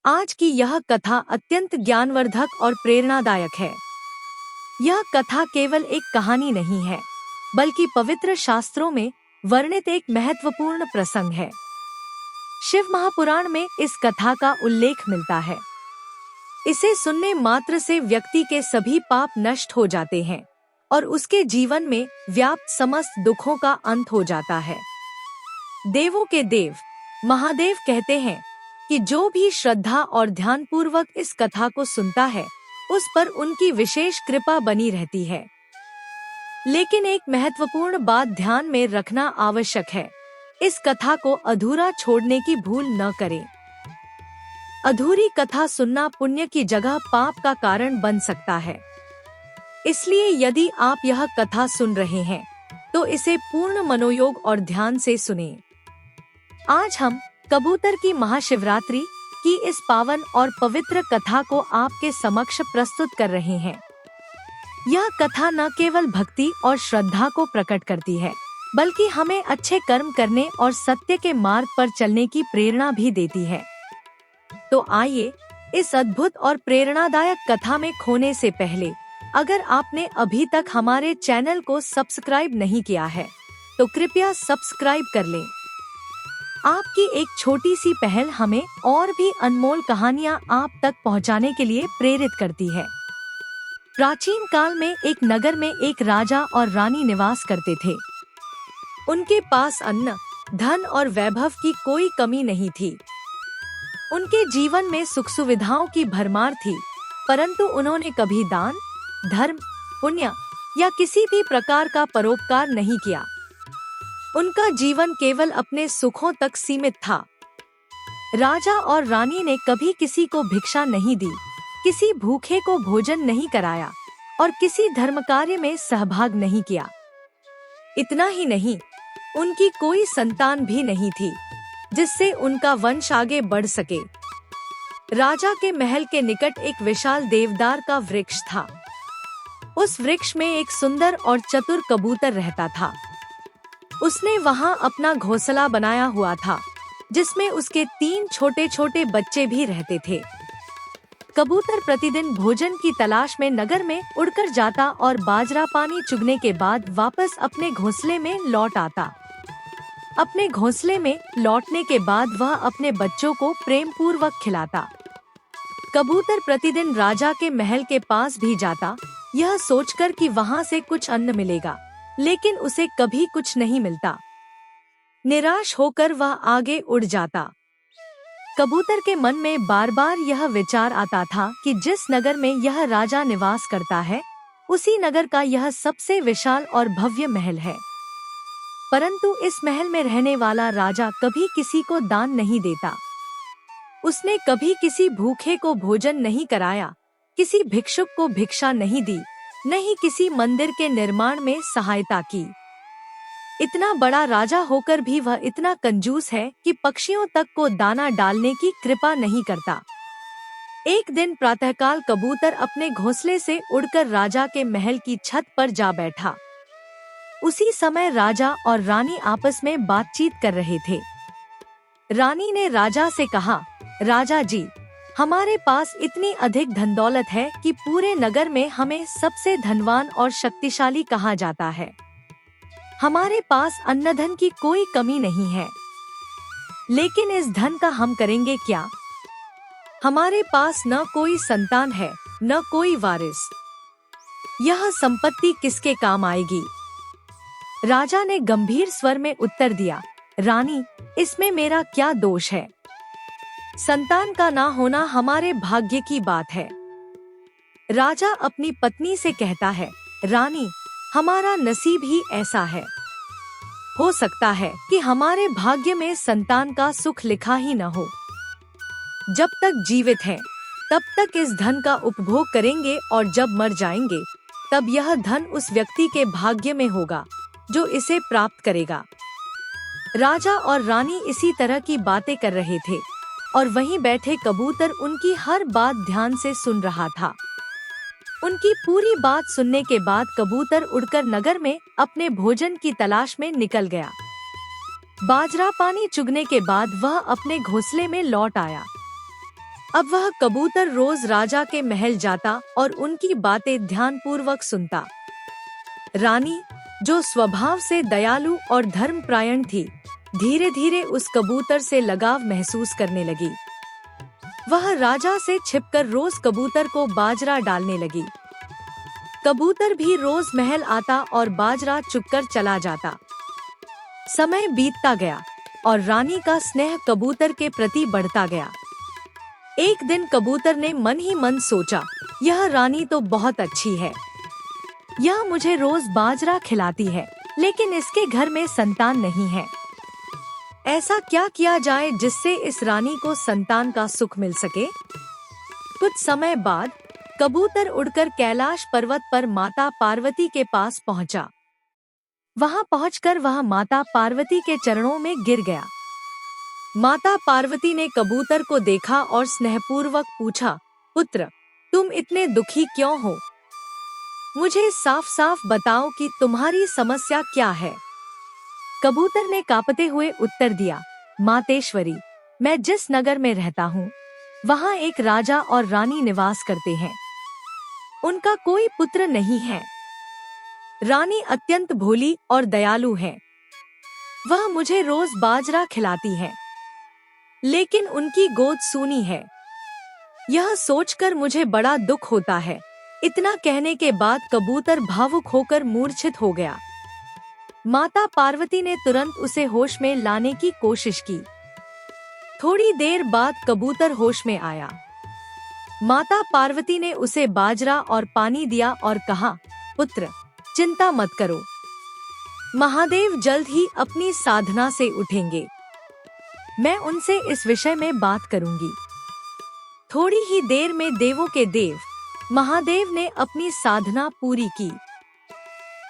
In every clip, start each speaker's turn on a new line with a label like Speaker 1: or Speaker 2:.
Speaker 1: आज की यह कथा अत्यंत ज्ञानवर्धक और प्रेरणादायक है। यह कथा केवल एक कहानी नहीं है, बल्कि पवित्र शास्त्रों में वर्णित एक महत्वपूर्ण प्रसंग है। शिव महापुराण में इस कथा का उल्लेख मिलता है। इसे सुनने मात्र से व्यक्ति के सभी पाप नष्ट हो जाते हैं और उसके जीवन में व्याप्त समस्त दुखों का अंत हो जाता है। देवों के देव महादेव कहते हैं कि जो भी श्रद्धा और ध्यानपूर्वक इस कथा को सुनता है, उस पर उनकी विशेष कृपा बनी रहती है। लेकिन एक महत्वपूर्ण बात ध्यान में रखना आवश्यक है। इस कथा को अधूरा छोड़ने की भूल न करें। अधूरी कथा सुनना पुण्य की जगह पाप का कारण बन सकता है। इसलिए यदि आप यह कथा सुन रहे हैं, तो इसे पूर्ण मनोयोग और ध्यान से सुनें। आज हम कबूतर की महाशिवरात्रि की इस पावन और पवित्र कथा को आपके समक्ष प्रस्तुत कर रहे हैं। यह कथा न केवल भक्ति और श्रद्धा को प्रकट करती है, बल्कि हमें अच्छे कर्म करने और सत्य के मार्ग पर चलने की प्रेरणा भी देती है। तो आइए, इस अद्भुत और प्रेरणादायक कथा में खोने से पहले, अगर आपने अभी तक हमारे चैनल को सब्सक्राइब नहीं किया है, तो कृपया सब्सक्राइब कर लें। आपकी एक छोटी सी पहल हमें और भी अनमोल कहानियां आप तक पहुंचाने के लिए प्रेरित करती है। प्राचीन काल में एक नगर में एक राजा और रानी निवास करते थे। उनके पास अन्न, धन और वैभव की कोई कमी नहीं थी। उनके जीवन में सुख सुविधाओं की भरमार थी, परंतु उन्होंने कभी दान, धर्म, पुण्य या किसी भी प्रकार का परोपकार नहीं किया। उनका जीवन केवल अपने सुखों तक सीमित था। राजा और रानी ने कभी किसी को भिक्षा नहीं दी, किसी भूखे को भोजन नहीं कराया और किसी धर्म कार्य में सहभाग नहीं किया। इतना ही नहीं, उनकी कोई संतान भी नहीं थी, जिससे उनका वंश आगे बढ़ सके। राजा के महल के निकट एक विशाल देवदार का वृक्ष था। उस वृक्ष में एक सुंदर और चतुर कबूतर रहता था। उसने वहां अपना घोंसला बनाया हुआ था, जिसमें उसके 3 छोटे छोटे बच्चे भी रहते थे। कबूतर प्रतिदिन भोजन की तलाश में नगर में उड़कर जाता और बाजरा पानी चुगने के बाद वापस अपने घोंसले में लौट आता। अपने घोंसले में लौटने के बाद वह अपने बच्चों को प्रेम पूर्वक खिलाता। कबूतर प्रतिदिन राजा के महल के पास भी जाता, यह सोचकर कि वहां से कुछ अन्न मिलेगा, लेकिन उसे कभी कुछ नहीं मिलता। निराश होकर वह आगे उड़ जाता। कबूतर के मन में बार बार यह विचार आता था कि जिस नगर में यह राजा निवास करता है, उसी नगर का यह सबसे विशाल और भव्य महल है। परंतु इस महल में रहने वाला राजा कभी किसी को दान नहीं देता। उसने कभी किसी भूखे को भोजन नहीं कराया, किसी भिक्षुक को भिक्षा नहीं दी, नहीं किसी मंदिर के निर्माण में सहायता की। इतना बड़ा राजा होकर भी वह इतना कंजूस है कि पक्षियों तक को दाना डालने की कृपा नहीं करता। एक दिन प्रातःकाल कबूतर अपने घोंसले से उड़कर राजा के महल की छत पर जा बैठा। उसी समय राजा और रानी आपस में बातचीत कर रहे थे। रानी ने राजा से कहा, राजा जी, हमारे पास इतनी अधिक धन दौलत है कि पूरे नगर में हमें सबसे धनवान और शक्तिशाली कहा जाता है। हमारे पास अन्न धन की कोई कमी नहीं है, लेकिन इस धन का हम करेंगे क्या? हमारे पास न कोई संतान है, न कोई वारिस। यह संपत्ति किसके काम आएगी? राजा ने गंभीर स्वर में उत्तर दिया, रानी, इसमें मेरा क्या दोष है? संतान का ना होना हमारे भाग्य की बात है। राजा अपनी पत्नी से कहता है, रानी, हमारा नसीब ही ऐसा है। हो सकता है कि हमारे भाग्य में संतान का सुख लिखा ही न हो। जब तक जीवित हैं, तब तक इस धन का उपभोग करेंगे और जब मर जाएंगे, तब यह धन उस व्यक्ति के भाग्य में होगा जो इसे प्राप्त करेगा। राजा और रानी इसी तरह की बातें कर रहे थे और वहीं बैठे कबूतर उनकी हर बात ध्यान से सुन रहा था। उनकी पूरी बात सुनने के बाद कबूतर उड़कर नगर में अपने भोजन की तलाश में निकल गया। बाजरा पानी चुगने के बाद वह अपने घोंसले में लौट आया। अब वह कबूतर रोज राजा के महल जाता और उनकी बातें ध्यानपूर्वक सुनता। रानी, जो स्वभाव से दयालु और धर्मपरायण थी, धीरे धीरे उस कबूतर से लगाव महसूस करने लगी। वह राजा से छिपकर रोज कबूतर को बाजरा डालने लगी। कबूतर भी रोज महल आता और बाजरा चुगकर चला जाता। समय बीतता गया और रानी का स्नेह कबूतर के प्रति बढ़ता गया। एक दिन कबूतर ने मन ही मन सोचा, यह रानी तो बहुत अच्छी है। यह मुझे रोज बाजरा खिलाती है, लेकिन इसके घर में संतान नहीं है। ऐसा क्या किया जाए जिससे इस रानी को संतान का सुख मिल सके? कुछ समय बाद कबूतर उड़कर कैलाश पर्वत पर माता पार्वती के पास पहुंचा। वहां पहुंचकर वह माता पार्वती के चरणों में गिर गया। माता पार्वती ने कबूतर को देखा और स्नेहपूर्वक पूछा, पुत्र, तुम इतने दुखी क्यों हो? मुझे साफ साफ बताओ कि तुम्हारी समस्या क्या है। कबूतर ने कांपते हुए उत्तर दिया, मातेश्वरी, मैं जिस नगर में रहता हूँ, वहाँ एक राजा और रानी निवास करते हैं। उनका कोई पुत्र नहीं है। रानी अत्यंत भोली और दयालु है। वह मुझे रोज बाजरा खिलाती है, लेकिन उनकी गोद सूनी है। यह सोचकर मुझे बड़ा दुख होता है। इतना कहने के बाद कबूतर भावुक होकर मूर्छित हो गया। माता पार्वती ने तुरंत उसे होश में लाने की कोशिश की। थोड़ी देर बाद कबूतर होश में आया। माता पार्वती ने उसे बाजरा और पानी दिया और कहा, पुत्र, चिंता मत करो, महादेव जल्द ही अपनी साधना से उठेंगे। मैं उनसे इस विषय में बात करूंगी। थोड़ी ही देर में देवों के देव महादेव ने अपनी साधना पूरी की।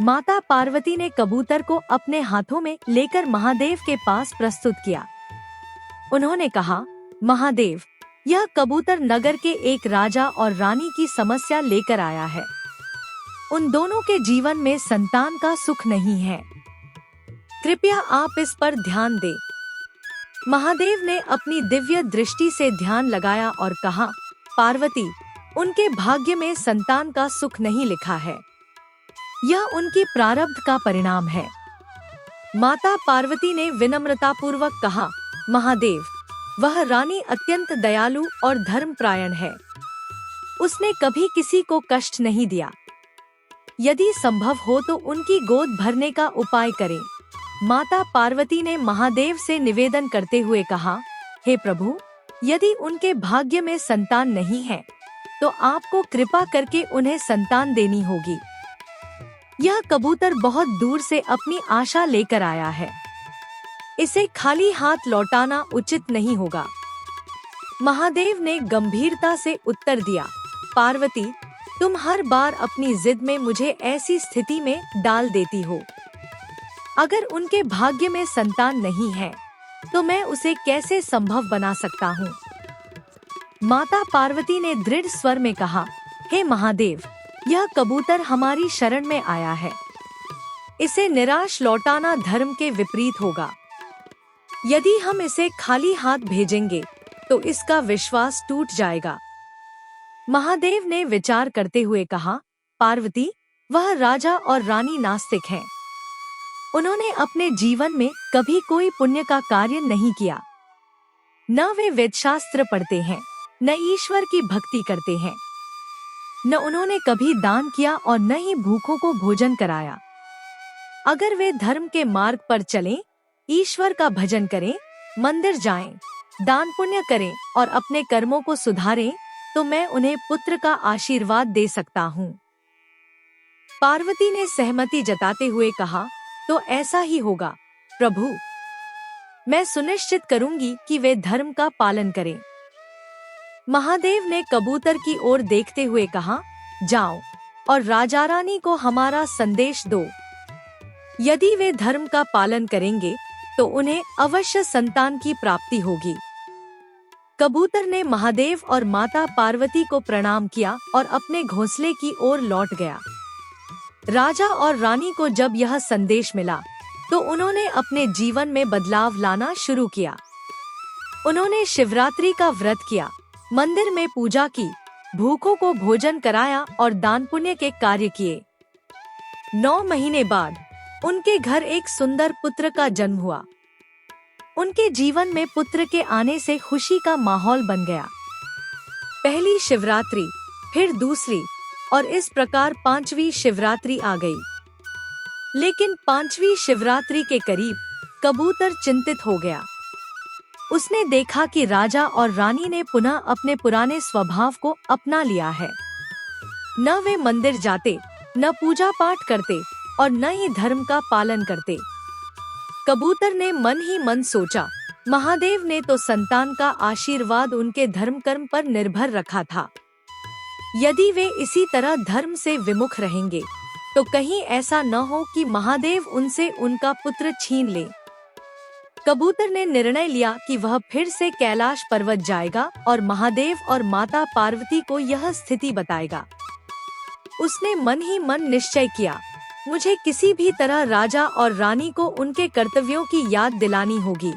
Speaker 1: माता पार्वती ने कबूतर को अपने हाथों में लेकर महादेव के पास प्रस्तुत किया। उन्होंने कहा, महादेव, यह कबूतर नगर के एक राजा और रानी की समस्या लेकर आया है। उन दोनों के जीवन में संतान का सुख नहीं है। कृपया आप इस पर ध्यान दें। महादेव ने अपनी दिव्य दृष्टि से ध्यान लगाया और कहा, पार्वती, उनके भाग्य में संतान का सुख नहीं लिखा है। यह उनकी प्रारब्ध का परिणाम है। माता पार्वती ने विनम्रतापूर्वक कहा, महादेव, वह रानी अत्यंत दयालु और धर्मपरायण है। उसने कभी किसी को कष्ट नहीं दिया। यदि संभव हो तो उनकी गोद भरने का उपाय करें। माता पार्वती ने महादेव से निवेदन करते हुए कहा, हे प्रभु, यदि उनके भाग्य में संतान नहीं है, तो आपको कृपा करके उन्हें संतान देनी होगी। यह कबूतर बहुत दूर से अपनी आशा लेकर आया है। इसे खाली हाथ लौटाना उचित नहीं होगा। महादेव ने गंभीरता से उत्तर दिया, पार्वती, तुम हर बार अपनी जिद में मुझे ऐसी स्थिति में डाल देती हो। अगर उनके भाग्य में संतान नहीं है, तो मैं उसे कैसे संभव बना सकता हूँ? माता पार्वती ने दृढ़ स्वर में कहा, हे महादेव, यह कबूतर हमारी शरण में आया है। इसे निराश लौटाना धर्म के विपरीत होगा। यदि हम इसे खाली हाथ भेजेंगे, तो इसका विश्वास टूट जाएगा। महादेव ने विचार करते हुए कहा, पार्वती, वह राजा और रानी नास्तिक हैं। उन्होंने अपने जीवन में कभी कोई पुण्य का कार्य नहीं किया। न वे वेदशास्त्र पढ़ते हैं, न ईश्वर की भक्ति करते हैं। न उन्होंने कभी दान किया और न ही भूखों को भोजन कराया। अगर वे धर्म के मार्ग पर चलें, ईश्वर का भजन करें, मंदिर जाएं, दान पुण्य करें और अपने कर्मों को सुधारें, तो मैं उन्हें पुत्र का आशीर्वाद दे सकता हूँ। पार्वती ने सहमति जताते हुए कहा, तो ऐसा ही होगा प्रभु। मैं सुनिश्चित करूंगी कि वे धर्म का पालन करें। महादेव ने कबूतर की ओर देखते हुए कहा, जाओ और राजा रानी को हमारा संदेश दो। यदि वे धर्म का पालन करेंगे, तो उन्हें अवश्य संतान की प्राप्ति होगी। कबूतर ने महादेव और माता पार्वती को प्रणाम किया और अपने घोंसले की ओर लौट गया। राजा और रानी को जब यह संदेश मिला, तो उन्होंने अपने जीवन में बदलाव लाना शुरू किया। उन्होंने शिवरात्रि का व्रत किया, मंदिर में पूजा की, भूखों को भोजन कराया और दान पुण्य के कार्य किए। 9 महीने बाद उनके घर एक सुंदर पुत्र का जन्म हुआ। उनके जीवन में पुत्र के आने से खुशी का माहौल बन गया। पहली शिवरात्रि, फिर दूसरी, और इस प्रकार 5वीं शिवरात्रि आ गई। लेकिन 5वीं शिवरात्रि के करीब कबूतर चिंतित हो गया। उसने देखा कि राजा और रानी ने पुनः अपने पुराने स्वभाव को अपना लिया है। न वे मंदिर जाते, न पूजा पाठ करते और न ही धर्म का पालन करते। कबूतर ने मन ही मन सोचा, महादेव ने तो संतान का आशीर्वाद उनके धर्म कर्म पर निर्भर रखा था। यदि वे इसी तरह धर्म से विमुख रहेंगे तो कहीं ऐसा न हो कि महादेव उनसे उनका पुत्र छीन ले। कबूतर ने निर्णय लिया कि वह फिर से कैलाश पर्वत जाएगा और महादेव और माता पार्वती को यह स्थिति बताएगा। उसने मन ही मन निश्चय किया, मुझे किसी भी तरह राजा और रानी को उनके कर्तव्यों की याद दिलानी होगी,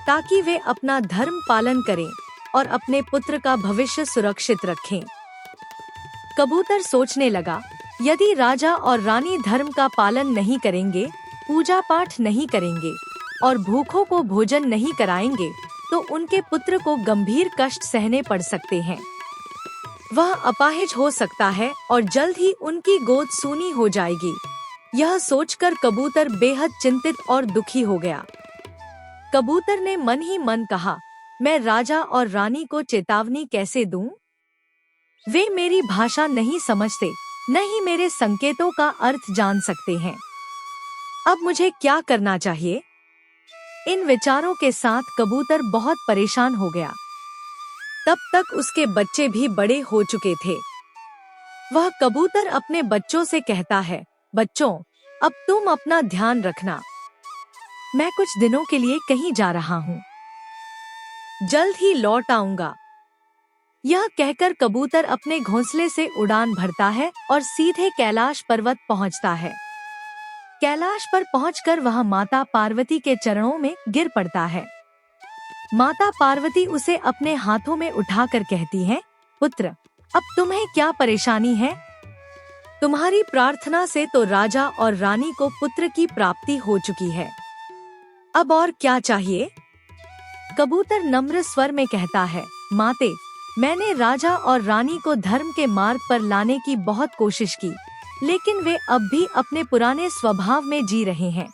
Speaker 1: ताकि वे अपना धर्म पालन करें और अपने पुत्र का भविष्य सुरक्षित रखें। कबूतर सोचने लगा, यदि राजा और रानी धर्म का पालन नहीं करेंगे, पूजा पाठ नहीं करेंगे और भूखों को भोजन नहीं कराएंगे, तो उनके पुत्र को गंभीर कष्ट सहने पड़ सकते हैं। वह अपाहिज हो सकता है और जल्द ही उनकी गोद सूनी हो जाएगी। यह सोचकर कबूतर बेहद चिंतित और दुखी हो गया। कबूतर ने मन ही मन कहा, मैं राजा और रानी को चेतावनी कैसे दूं? वे मेरी भाषा नहीं समझते, न ही मेरे संकेतों का अर्थ जान सकते हैं। अब मुझे क्या करना चाहिए? इन विचारों के साथ कबूतर बहुत परेशान हो गया। तब तक उसके बच्चे भी बड़े हो चुके थे। वह कबूतर अपने बच्चों से कहता है, बच्चों, अब तुम अपना ध्यान रखना। मैं कुछ दिनों के लिए कहीं जा रहा हूँ, जल्द ही लौट आऊंगा। यह कहकर कबूतर अपने घोंसले से उड़ान भरता है और सीधे कैलाश पर्वत पहुंचता है। कैलाश पर पहुंचकर वह माता पार्वती के चरणों में गिर पड़ता है। माता पार्वती उसे अपने हाथों में उठाकर कहती है, पुत्र, अब तुम्हें क्या परेशानी है? तुम्हारी प्रार्थना से तो राजा और रानी को पुत्र की प्राप्ति हो चुकी है। अब और क्या चाहिए? कबूतर नम्र स्वर में कहता है, माते, मैंने राजा और रानी को धर्म के मार्ग पर लाने की बहुत कोशिश की, लेकिन वे अब भी अपने पुराने स्वभाव में जी रहे हैं।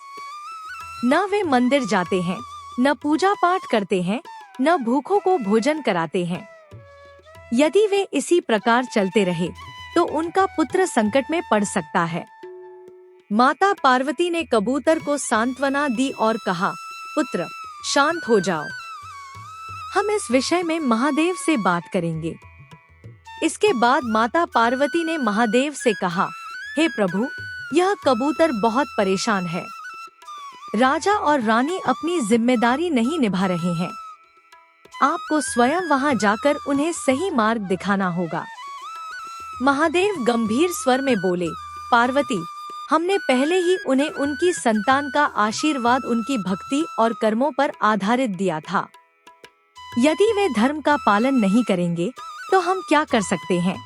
Speaker 1: न वे मंदिर जाते हैं, न पूजा पाठ करते हैं, न भूखों को भोजन कराते हैं। यदि वे इसी प्रकार चलते रहे तो उनका पुत्र संकट में पड़ सकता है। माता पार्वती ने कबूतर को सांत्वना दी और कहा, पुत्र, शांत हो जाओ, हम इस विषय में महादेव से बात करेंगे। इसके बाद माता पार्वती ने महादेव से कहा, हे प्रभु, यह कबूतर बहुत परेशान है। राजा और रानी अपनी जिम्मेदारी नहीं निभा रहे हैं। आपको स्वयं वहां जाकर उन्हें सही मार्ग दिखाना होगा। महादेव गंभीर स्वर में बोले, पार्वती, हमने पहले ही उन्हें उनकी संतान का आशीर्वाद उनकी भक्ति और कर्मों पर आधारित दिया था। यदि वे धर्म का पालन नहीं करेंगे तो हम क्या कर सकते हैं?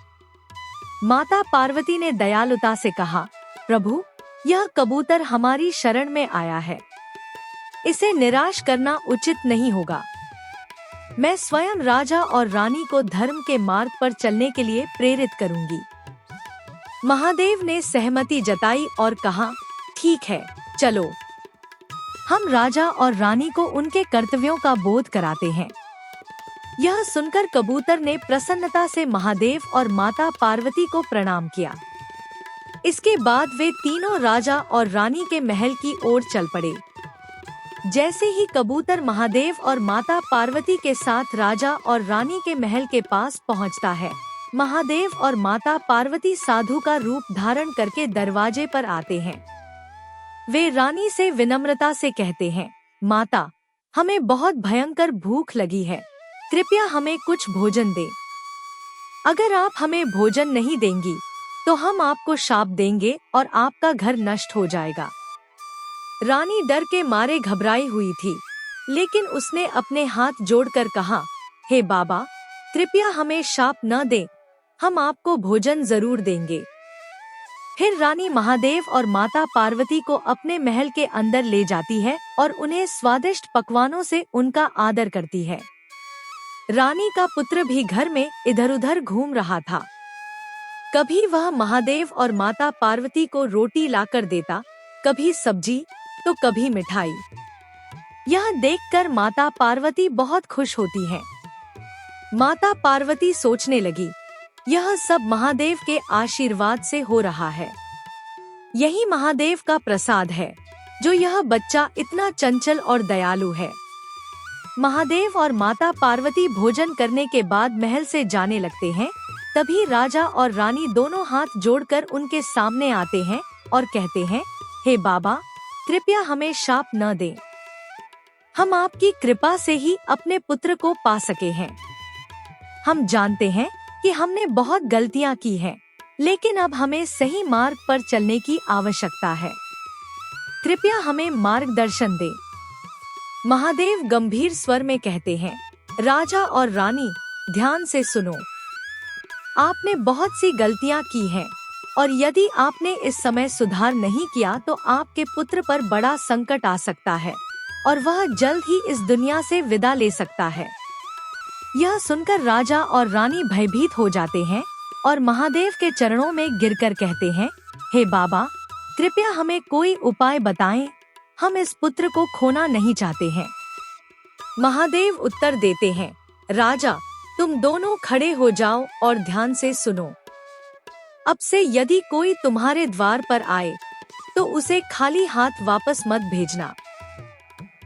Speaker 1: माता पार्वती ने दयालुता से कहा, प्रभु, यह कबूतर हमारी शरण में आया है, इसे निराश करना उचित नहीं होगा। मैं स्वयं राजा और रानी को धर्म के मार्ग पर चलने के लिए प्रेरित करूंगी। महादेव ने सहमति जताई और कहा, ठीक है, चलो, हम राजा और रानी को उनके कर्तव्यों का बोध कराते हैं। यह सुनकर कबूतर ने प्रसन्नता से महादेव और माता पार्वती को प्रणाम किया। इसके बाद वे तीनों राजा और रानी के महल की ओर चल पड़े। जैसे ही कबूतर महादेव और माता पार्वती के साथ राजा और रानी के महल के पास पहुंचता है, महादेव और माता पार्वती साधु का रूप धारण करके दरवाजे पर आते हैं। वे रानी से विनम्रता से कहते हैं, माता, हमें बहुत भयंकर भूख लगी है, कृपया हमें कुछ भोजन दे। अगर आप हमें भोजन नहीं देंगी तो हम आपको शाप देंगे और आपका घर नष्ट हो जाएगा। रानी डर के मारे घबराई हुई थी, लेकिन उसने अपने हाथ जोड़कर कहा, हे बाबा, कृपया हमें शाप न दें, हम आपको भोजन जरूर देंगे। फिर रानी महादेव और माता पार्वती को अपने महल के अंदर ले जाती है और उन्हें स्वादिष्ट पकवानों से उनका आदर करती है। रानी का पुत्र भी घर में इधर उधर घूम रहा था। कभी वह महादेव और माता पार्वती को रोटी लाकर देता, कभी सब्जी तो कभी मिठाई। यह देखकर माता पार्वती बहुत खुश होती हैं। माता पार्वती सोचने लगी, यह सब महादेव के आशीर्वाद से हो रहा है। यही महादेव का प्रसाद है जो यह बच्चा इतना चंचल और दयालु है। महादेव और माता पार्वती भोजन करने के बाद महल से जाने लगते हैं। तभी राजा और रानी दोनों हाथ जोड़कर उनके सामने आते हैं और कहते हैं, हे बाबा, कृपया हमें शाप न दें। हम आपकी कृपा से ही अपने पुत्र को पा सके हैं। हम जानते हैं कि हमने बहुत गलतियां की हैं, लेकिन अब हमें सही मार्ग पर चलने की आवश्यकता है। कृपया हमें मार्गदर्शन दें। महादेव गंभीर स्वर में कहते हैं, राजा और रानी, ध्यान से सुनो। आपने बहुत सी गलतियां की हैं और यदि आपने इस समय सुधार नहीं किया तो आपके पुत्र पर बड़ा संकट आ सकता है और वह जल्द ही इस दुनिया से विदा ले सकता है। यह सुनकर राजा और रानी भयभीत हो जाते हैं और महादेव के चरणों में गिरकर कहते हैं, हे बाबा, कृपया हमें कोई उपाय बताएं, हम इस पुत्र को खोना नहीं चाहते हैं। महादेव उत्तर देते हैं, राजा, तुम दोनों खड़े हो जाओ और ध्यान से सुनो। अब से यदि कोई तुम्हारे द्वार पर आए तो उसे खाली हाथ वापस मत भेजना।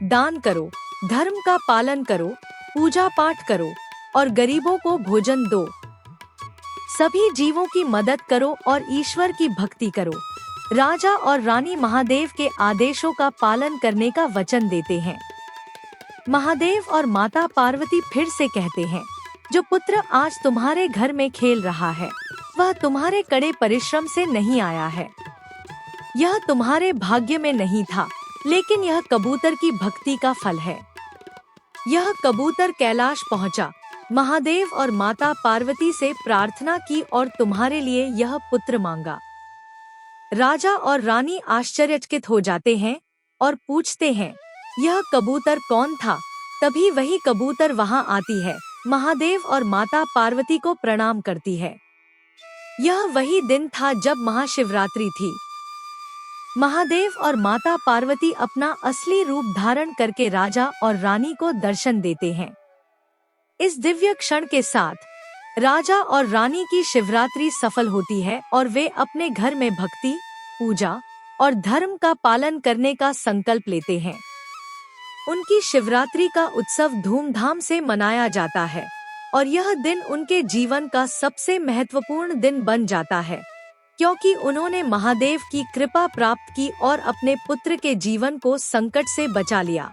Speaker 1: दान करो, धर्म का पालन करो, पूजा पाठ करो और गरीबों को भोजन दो। सभी जीवों की मदद करो और ईश्वर की भक्ति करो। राजा और रानी महादेव के आदेशों का पालन करने का वचन देते हैं। महादेव और माता पार्वती फिर से कहते हैं, जो पुत्र आज तुम्हारे घर में खेल रहा है वह तुम्हारे कड़े परिश्रम से नहीं आया है। यह तुम्हारे भाग्य में नहीं था, लेकिन यह कबूतर की भक्ति का फल है। यह कबूतर कैलाश पहुंचा, महादेव और माता पार्वती से प्रार्थना की और तुम्हारे लिए यह पुत्र मांगा। राजा और रानी आश्चर्यचकित हो जाते हैं और पूछते हैं, यह कबूतर कौन था? तभी वही कबूतर वहां आती है, महादेव और माता पार्वती को प्रणाम करती है। यह वही दिन था जब महाशिवरात्रि थी। महादेव और माता पार्वती अपना असली रूप धारण करके राजा और रानी को दर्शन देते हैं। इस दिव्य क्षण के साथ राजा और रानी की शिवरात्रि सफल होती है और वे अपने घर में भक्ति, पूजा और धर्म का पालन करने का संकल्प लेते हैं। उनकी शिवरात्रि का उत्सव धूमधाम से मनाया जाता है और यह दिन उनके जीवन का सबसे महत्वपूर्ण दिन बन जाता है, क्योंकि उन्होंने महादेव की कृपा प्राप्त की और अपने पुत्र के जीवन को संकट से बचा लिया।